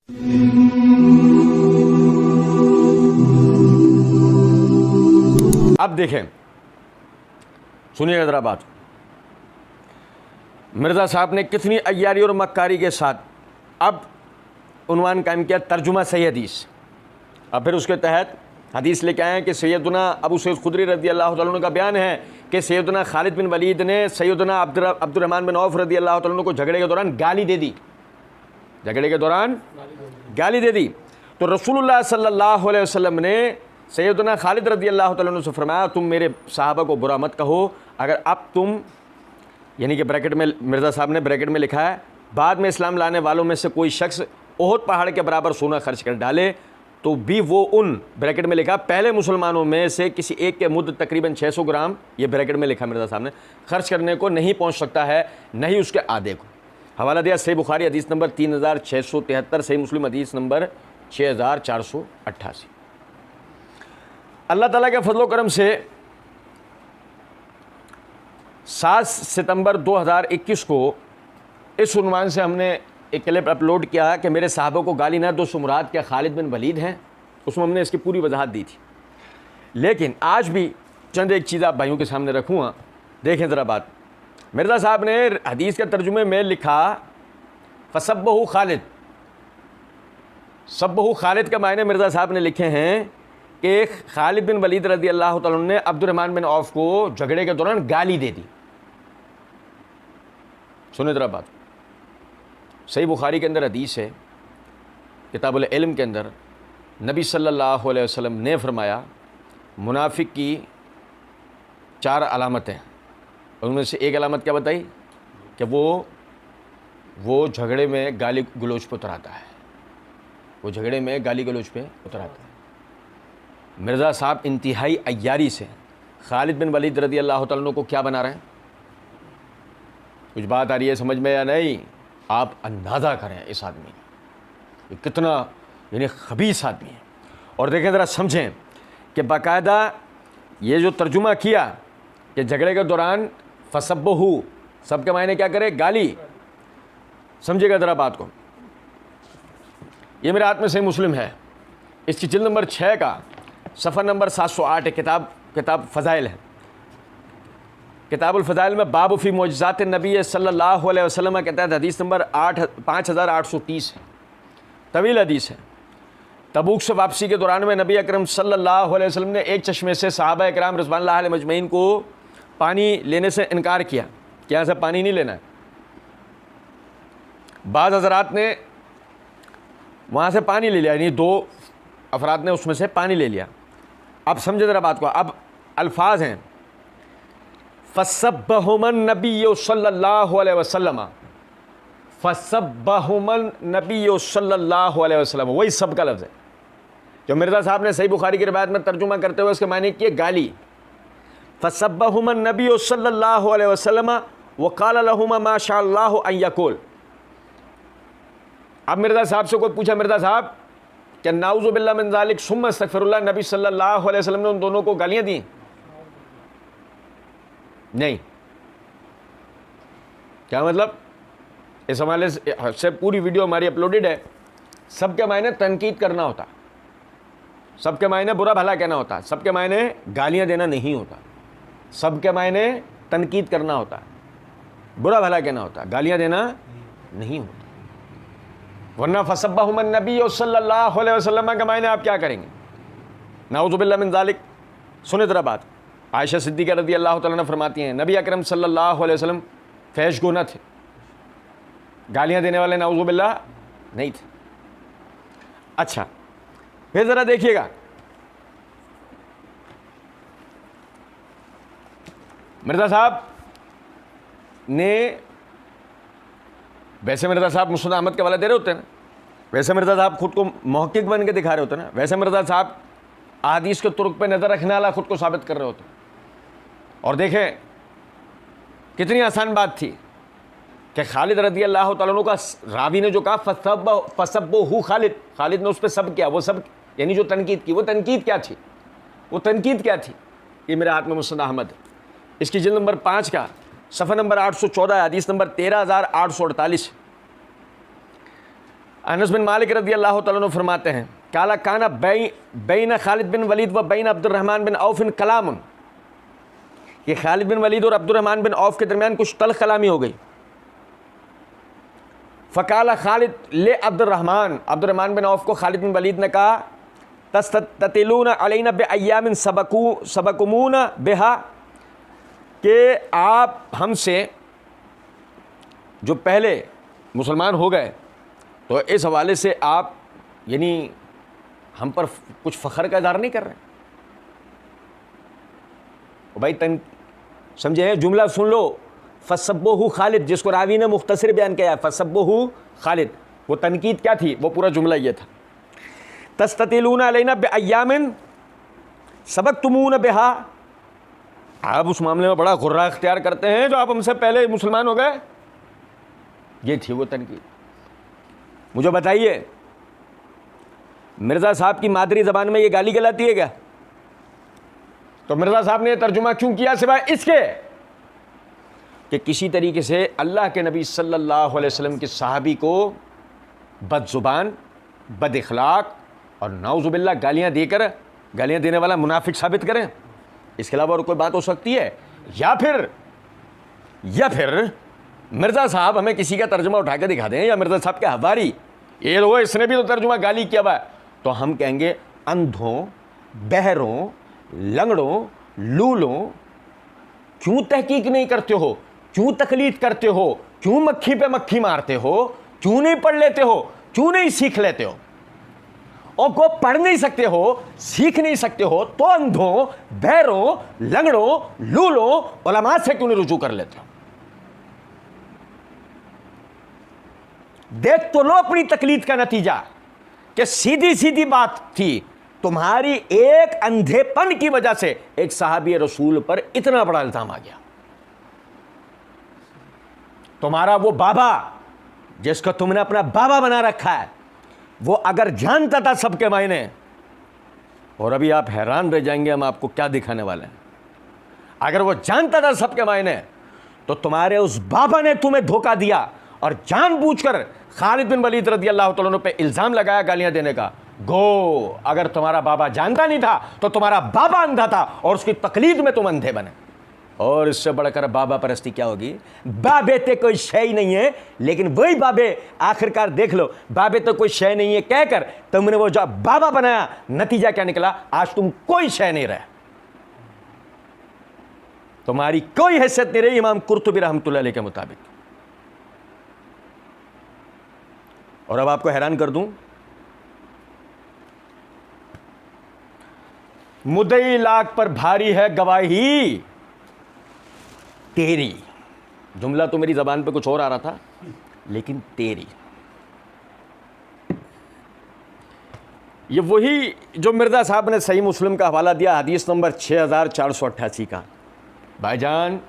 अब देखें, सुनिएगा ज़रा बात। मिर्ज़ा साहब ने कितनी अय्यारी और मक्कारी के साथ अब उन्वान कायम किया, तर्जुमा सही हदीस। अब फिर उसके तहत हदीस लेके आए हैं कि सैयदना अबू सईद खुदरी रज़ी अल्लाह तआला अन्हु का बयान है कि सैयदना खालिद बिन वलीद ने सैयदना अब्दुर्रहमान बिन औफ रज़ी अल्लाह तआला अन्हु को झगड़े के दौरान गाली दे दी, झगड़े के दौरान गाली दे दी। तो रसूलुल्लाह सल्लल्लाहु अलैहि वसल्लम ने सैयदना खालिद रज़ी अल्लाह तआला अन्हु से फरमाया, तुम मेरे सहाबा को बुरा मत कहो। अगर अब तुम, यानी कि ब्रैकेट में मिर्ज़ा साहब ने ब्रैकेट में लिखा है, बाद में इस्लाम लाने वालों में से कोई शख्स ओहद पहाड़ के बराबर सोना खर्च कर डाले तो भी वो उन, ब्रैकेट में लिखा, पहले मुसलमानों में से किसी एक के मुद्द तकरीबन 600 ग्राम, ये ब्रैकेट में लिखा मिर्ज़ा साहब ने, खर्च करने को नहीं पहुंच सकता है, नहीं उसके आधे को। हवाला दिया सही बुखारी हदीस नंबर 3673, सही मुस्लिम हदीस नंबर 6488। अल्लाह ताला के फजलो करम से 7 सितंबर 2021 को इस उन्वान से हमने एक क्लिप अपलोड किया कि मेरे साहबों को गाली ना दो, मुराद क्या खालिद बिन वलीद हैं। उसमें हमने इसकी पूरी वजाहत दी थी। लेकिन आज भी चंद एक चीज़ आप भाइयों के सामने रखूँगा, देखें ज़रा बात। मिर्ज़ा साहब ने हदीस के तर्जुमे में लिखा फसब्बहु खालिद, सब्बहु खालिद के मायने मिर्ज़ा साहब ने लिखे हैं कि खालिद बिन वलीद रज़ी अल्लाह तआला अन्हु ने अब्दुर्रहमान बिन औफ को झगड़े के दौरान गाली दे दी। सुने ज़रा बात, सही बुखारी के अंदर हदीस है, किताबुल इल्म के अंदर नबी सल्लल्लाहु अलैहि वसल्लम ने फरमाया मुनाफिक की 4 अलामतें, उनमें से एक अलामत क्या बताई कि वो झगड़े में गाली गलोच पे उतराता है, वो झगड़े में गाली गलोच पे उतराता है। मिर्ज़ा साहब इंतहाई अय्यारी से खालिद बिन वलीद रज़ी अल्लाह तआला अन्हु को क्या बना रहे हैं? कुछ बात आ रही है समझ में या नहीं? आप अंदाज़ा करें इस आदमी ये कितना यानी खबीस आदमी है। और देखें ज़रा, समझें कि बाकायदा ये जो तर्जुमा किया कि झगड़े के दौरान फसब्बहु, सबके मायने क्या करे? गाली। समझिएगा ज़रा बात को। ये मेरे हाथ में सही मुस्लिम है, इसकी जिल्द नंबर 6 का सफ़र नंबर 708 किताब फ़ज़ाइल है। किताबुल फ़ज़ाइल में बाब फ़ी मुअज्ज़ात नबी सल्लल्लाहु अलैहि वसल्लम के तहत हदीस नंबर 5830 है, तवील हदीस है। तबूक से वापसी के दौरान में नबी अकरम सल्लल्लाहु अलैहि वसल्लम ने एक चश्मे से सहाबा इकराम रिज़वानुल्लाह अलैहिम अजमईन को पानी लेने से इनकार किया कि यहाँ से पानी नहीं लेना है। बाज़ हज़रात ने वहाँ से पानी ले लिया, यानी 2 अफराद ने उसमें से पानी ले लिया। अब समझे ज़रा बात को। अब अल्फाज हैं फसब्बहुमन नबी सल्लल्लाहु अलैहि वसल्लम, फसब्बहुमन नबी सल्लल्लाहु अलैहि वसल्लम, वही सब का लफ्ज़ है जो मिर्ज़ा साहब ने सही बुखारी की रिवायत में तर्जुमा करते हुए उसके मायने किए गाली। फसब्बहुमन नबी सल्लल्लाहु अलैहि वसल्लम वक़ाल लहुमा मा शाअल्लाहु अन यक़ूल। अब मिर्ज़ा साहब से कोई पूछा, मिर्ज़ा साहब क्या नाउज़ु बिल्लाह मिन ज़ालिक सुम्मा अस्तग़फ़िरुल्लाह, नबी सल्लल्लाहु अलैहि वसल्लम ने उन दोनों को गालियाँ दी? नहीं। क्या मतलब? इस हवाले से पूरी वीडियो हमारी अपलोडेड है। सबके मायने तनकीद करना होता, सबके मायने बुरा भला कहना होता, सबके मायने गालियाँ देना नहीं होता, सबके मायने तनकीद करना होता, बुरा भला कहना होता, गालियाँ देना नहीं होता। वरना फसब्बहुमन नबी सल्लल्लाहु अलैहि वसल्लम के मायने आप क्या करेंगे? नाउज़ु बिल्लाह मिन ज़ालिक। सुने ज़रा बात। आयशा सिद्दीक़ा रज़ी अल्लाह तआला अन्हा फरमाती हैं नबी अकरम सल्लल्लाहु अलैहि वसल्लम फहशगो न थे, गालियाँ देने वाले नाउज़ु बिल्लाह नहीं थे। अच्छा, फिर ज़रा देखिएगा, मिर्ज़ा साहब ने, वैसे मिर्ज़ा साहब मुस्ताद अहमद के वाला दे रहे होते हैं ना, वैसे मिर्ज़ा साहब खुद को मुहक्किक बन के दिखा रहे होते हैं ना, वैसे मिर्ज़ा साहब अहादीस के तुरुक पे नज़र रखने वाला खुद को साबित कर रहे होते हैं। और देखें कितनी आसान बात थी कि खालिद रज़ी अल्लाह तआला अन्हु का रावी ने जो कहा फसब्बहु खालिद, खालिद ने उस पर सब किया, वो सब यानी जो तनकीद की, वो तनकीद क्या थी? वो तनकीद क्या थी? ये मेरे हाथ में मुस्ताद अहमद है, इसकी जिल्द नंबर 5 का सफ़ा नंबर 814 हदीस नंबर 13848। अनस बिन मालिक रज़ी अल्लाह तआला अन्हु फरमाते हैं काला काना बैन खालिद बिन वलीद व बैन अब्दुर्रहमान बिन औफ कलाम, कि खालिद बिन वलीद और अब्दुर्रहमान बिन औफ के दरमियान कुछ तल्ख कलामी हो गई। फ़काला खालिद ले अब्दुर्रहमान बिन औफ को खालिद बिन वलीद ने कहा तस्ततिलून अलैना बिअय्यामिन सबकुमून बिहा, कि आप हमसे जो पहले मुसलमान हो गए तो इस हवाले से आप यानी हम पर कुछ फ़ख्र का इज़हार नहीं कर रहे। भाई तन समझे हैं, जुमला सुन लो। फसब्बहु खालिद, जिसको रावी ने मुख्तसर बयान किया है, फसब्बहु खालिद, वो तनकीद क्या थी, वो पूरा जुमला ये था। तस्ततिलूना अलैना बिअय्यामिन सबकतुमून बिहा, आप उस मामले में बड़ा गुर्रा इख्तियार करते हैं जो आप हमसे पहले मुसलमान हो गए। ये थी वो तनकीद। मुझे बताइए मिर्ज़ा साहब की मादरी ज़बान में ये गाली गलाती है क्या? तो मिर्ज़ा साहब ने तर्जुमा क्यों किया सिवाय इसके कि किसी तरीके से अल्लाह के नबी सल्लल्लाहु अलैहि वसल्लम के सहाबी को बदजुबान, बद इखलाक और नाउज़ुबिल्लाह गालियाँ देने वाला मुनाफिक साबित करें। इसके अलावा और कोई बात हो सकती है? या फिर मिर्ज़ा साहब हमें किसी का तर्जुमा उठा के दिखा दें, या मिर्ज़ा साहब के हवारी ये लोगों इसने भी तो तर्जुमा गाली किया हुआ है, तो हम कहेंगे अंधों, बहरों, लंगड़ों, लूलों, क्यों तहकीक नहीं करते हो, क्यों तकलीद करते हो, क्यों मक्खी पे मक्खी मारते हो, क्यों नहीं पढ़ लेते हो, क्यों नहीं सीख लेते हो, और को पढ़ नहीं सकते हो, सीख नहीं सकते हो, तो अंधों, बहरों, लंगड़ों, लूलों, उलमा से क्यों नहीं रुजू कर लेते हो? देख तो लो अपनी तकलीद का नतीजा, कि सीधी सीधी बात थी, तुम्हारी एक अंधेपन की वजह से एक सहाबी रसूल पर इतना बड़ा इल्जाम आ गया। तुम्हारा वो बाबा जिसको तुमने अपना बाबा बना रखा है, वो अगर जानता था सबके मायने, और अभी आप हैरान रह जाएंगे हम आपको क्या दिखाने वाले हैं, अगर वो जानता था सबके मायने तो तुम्हारे उस बाबा ने तुम्हें धोखा दिया और जानबूझकर खालिद बिन वलीद रज़ी अल्लाह तआला अन्हु पे इल्ज़ाम लगाया गालियां देने का। गो अगर तुम्हारा बाबा जानता नहीं था तो तुम्हारा बाबा अंधा था और उसकी तकलीद में तुम अंधे बने। और इससे बढ़कर बाबा परस्ती क्या होगी? बाबे तो कोई शय ही नहीं है, लेकिन वही बाबे आखिरकार देख लो, बाबे तो कोई शय नहीं है कहकर तुमने वो जो बाबा बनाया, नतीजा क्या निकला? आज तुम कोई शय नहीं रहे, तुम्हारी कोई हैसियत नहीं रही इमाम कुर्तुबी रहमतुल्लाह अलैह के मुताबिक। और अब आपको हैरान कर दूं, मुद्दई लाख पर भारी है गवाही तेरी। जुमला तो मेरी जबान पे कुछ और आ रहा था, लेकिन तेरी, ये वही जो मिर्ज़ा साहब ने सही मुस्लिम का हवाला दिया, हदीस नंबर 6488 का। भाईजान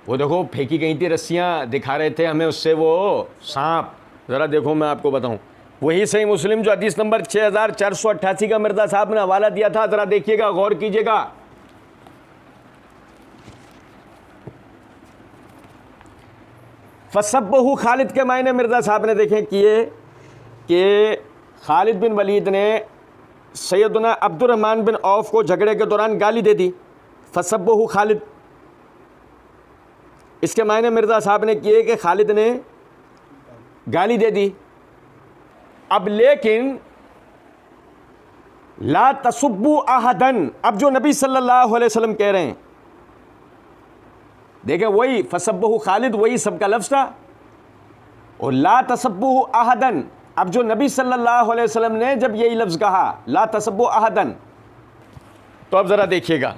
वो देखो फेंकी गई थी रस्सियां, दिखा रहे थे हमें उससे वो सांप, ज़रा देखो मैं आपको बताऊं, वही सही मुस्लिम जो हदीस नंबर 6488 का मिर्ज़ा साहब ने हवाला दिया था, ज़रा देखिएगा, गौर कीजिएगा। फसब्बहु खालिद के मायने मिर्ज़ा साहब ने देखें किए कि खालिद बिन वलीद ने सैयदना अब्दुर्रहमान बिन औफ को झगड़े के दौरान गाली दे दी। फसब्बहु खालिद, इसके मायने मिर्ज़ा साहब ने किए कि खालिद ने गाली दे दी। अब लेकिन ला तसुब्बु अहदन, अब जो नबी सल्लल्लाहु अलैहि वसल्लम कह रहे हैं, देखें वही फसब्बहु खालिद, वही सबका लफ्ज़ था, और ला तसब्बु अहदन, अब जो नबी सल्लल्लाहु अलैहि वसल्लम ने जब यही लफ्ज़ कहा ला तसब्बु अहदन, तो अब ज़रा देखिएगा,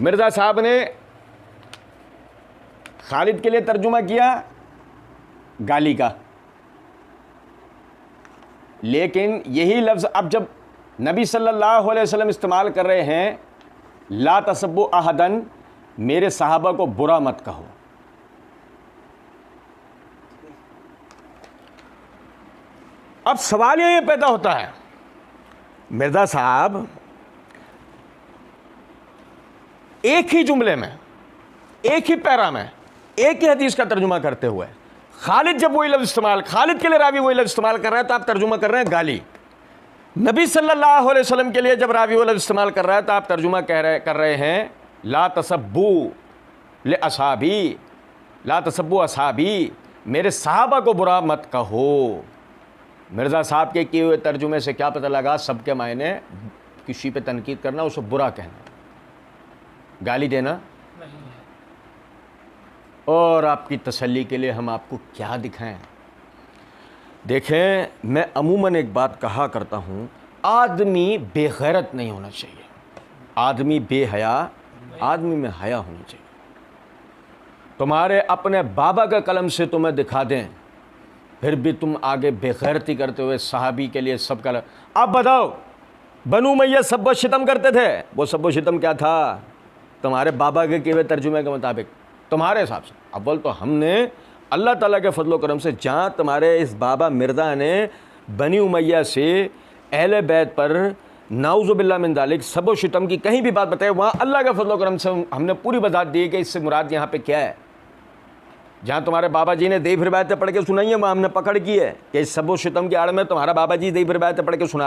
मिर्ज़ा साहब ने खालिद के लिए तर्जुमा किया गाली का, लेकिन यही लफ्ज़ अब जब नबी सल्लल्लाहु अलैहि वसल्लम इस्तेमाल कर रहे हैं, ला तसब्बु अहदन, मेरे सहाबा को बुरा मत कहो। अब सवाल ये पैदा होता है, मिर्ज़ा साहब एक ही जुमले में, एक ही पैरा में, एक ही हदीस का तर्जुमा करते हुए खालिद जब वही लफ्ज़ इस्तेमाल, खालिद के लिए रावी वही लफ्ज़ इस्तेमाल कर रहा है तो आप तर्जुमा कर रहे हैं गाली। नबी सल्लल्लाहु अलैहि वसल्लम के लिए जब रावी वो लफ्ज़ इस्तेमाल कर रहा है तो आप तर्जुमा कर रहे हैं ला तसब्बू ले असहाबी, ला तसब्बू असहाबी, मेरे सहाबा को बुरा मत कहो। मिर्ज़ा साहब के किए हुए तर्जुमे से क्या पता लगा? सबके मायने किसी पे तनकीद करना, उसे बुरा कहना, गाली देना। और आपकी तसल्ली के लिए हम आपको क्या दिखाएं? देखें, मैं अमूमन एक बात कहा करता हूँ, आदमी बेगैरत नहीं होना चाहिए, आदमी बेहया, आदमी में हया होनी चाहिए। तुम्हारे अपने बाबा का कलम से तुम्हें दिखा दें, फिर भी तुम आगे बेगैरती करते हुए सहाबी के लिए सब कलम। अब बताओ, बनु उमय्या सब्ब शितम करते थे, वो सब्ब शितम क्या था? तुम्हारे बाबा के किए हुए तर्जुमे के मुताबिक, तुम्हारे हिसाब से। अव्वल तो हमने अल्लाह ताला के फजलो करम से, जहाँ तुम्हारे इस बाबा मिर्ज़ा ने बनी उमैया से अहले बैत पर नाउज़ुबिल्लाह मिन ज़ालिक सब शितम की कहीं भी बात बताए, वहाँ अल्लाह के फजलो करम से हमने पूरी वजाहत दी कि इससे मुराद यहाँ पे क्या है। जहाँ तुम्हारे बाबा जी ने दईफ़ रिवायतें पढ़ के सुनाई है, वहाँ हमने पकड़ की है कि इस सब शितम की आड़ में तुम्हारा बाबा जी दईफ़ रिवायतें पढ़ के सुना